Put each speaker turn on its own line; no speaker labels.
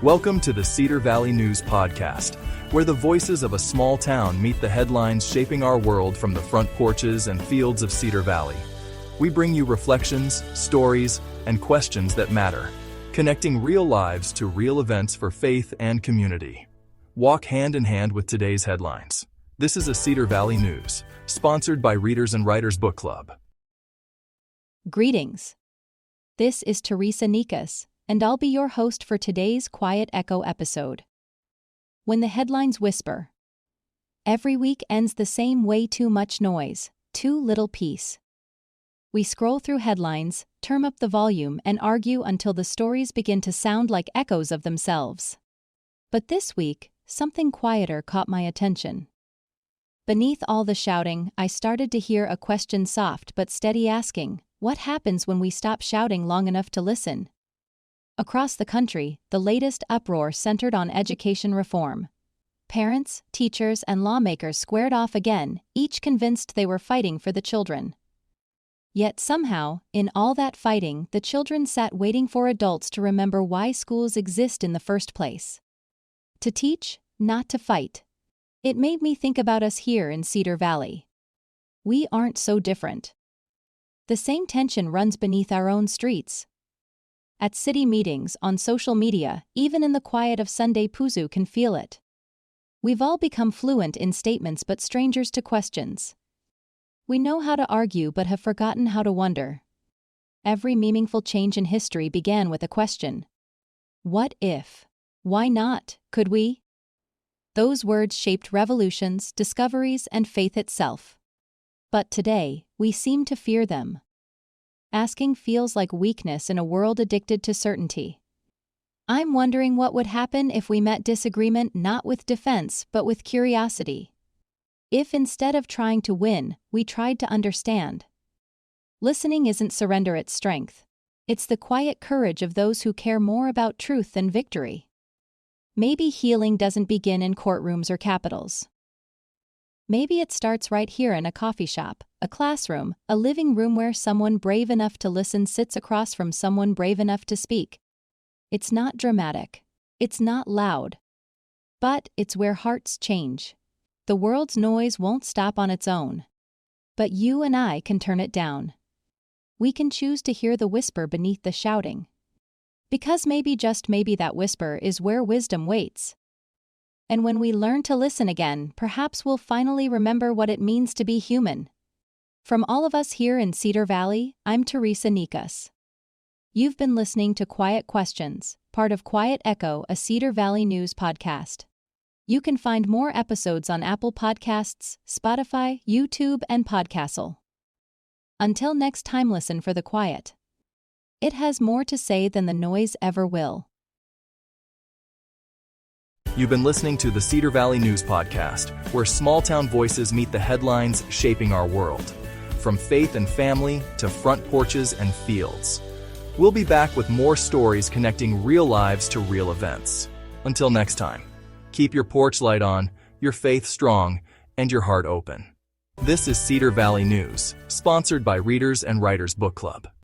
Welcome to the Cedar Valley News Podcast, where the voices of a small town meet the headlines shaping our world from the front porches and fields of Cedar Valley. We bring you reflections, stories, and questions that matter, connecting real lives to real events for faith and community. Walk hand in hand with today's headlines. This is a Cedar Valley News, sponsored by Readers and Writers Book Club.
Greetings. This is Teresa Nikas, and I'll be your host for today's Quiet Echo episode. When the headlines whisper, every week ends the same way: too much noise, too little peace. We scroll through headlines, turn up the volume, and argue until the stories begin to sound like echoes of themselves. But this week, something quieter caught my attention. Beneath all the shouting, I started to hear a question, soft but steady, asking, what happens when we stop shouting long enough to listen? Across the country, the latest uproar centered on education reform. Parents, teachers, and lawmakers squared off again, each convinced they were fighting for the children. Yet somehow, in all that fighting, the children sat waiting for adults to remember why schools exist in the first place. To teach, not to fight. It made me think about us here in Cedar Valley. We aren't so different. The same tension runs beneath our own streets. At city meetings, on social media, even in the quiet of Sunday, Puzu can feel it. We've all become fluent in statements but strangers to questions. We know how to argue but have forgotten how to wonder. Every meaningful change in history began with a question. What if? Why not? Could we? Those words shaped revolutions, discoveries, and faith itself. But today, we seem to fear them. Asking feels like weakness in a world addicted to certainty. I'm wondering what would happen if we met disagreement not with defense but with curiosity. If instead of trying to win, we tried to understand. Listening isn't surrender, it's strength. It's the quiet courage of those who care more about truth than victory. Maybe healing doesn't begin in courtrooms or capitals. Maybe it starts right here in a coffee shop, a classroom, a living room where someone brave enough to listen sits across from someone brave enough to speak. It's not dramatic. It's not loud. But it's where hearts change. The world's noise won't stop on its own. But you and I can turn it down. We can choose to hear the whisper beneath the shouting. Because maybe, just maybe, that whisper is where wisdom waits. And when we learn to listen again, perhaps we'll finally remember what it means to be human. From all of us here in Cedar Valley, I'm Teresa Nikas. You've been listening to Quiet Questions, part of Quiet Echo, a Cedar Valley News podcast. You can find more episodes on Apple Podcasts, Spotify, YouTube, and Podcastle. Until next time, listen for the quiet. It has more to say than the noise ever will.
You've been listening to the Cedar Valley News Podcast, where small-town voices meet the headlines shaping our world. From faith and family to front porches and fields. We'll be back with more stories connecting real lives to real events. Until next time, keep your porch light on, your faith strong, and your heart open. This is Cedar Valley News, sponsored by Readers and Writers Book Club.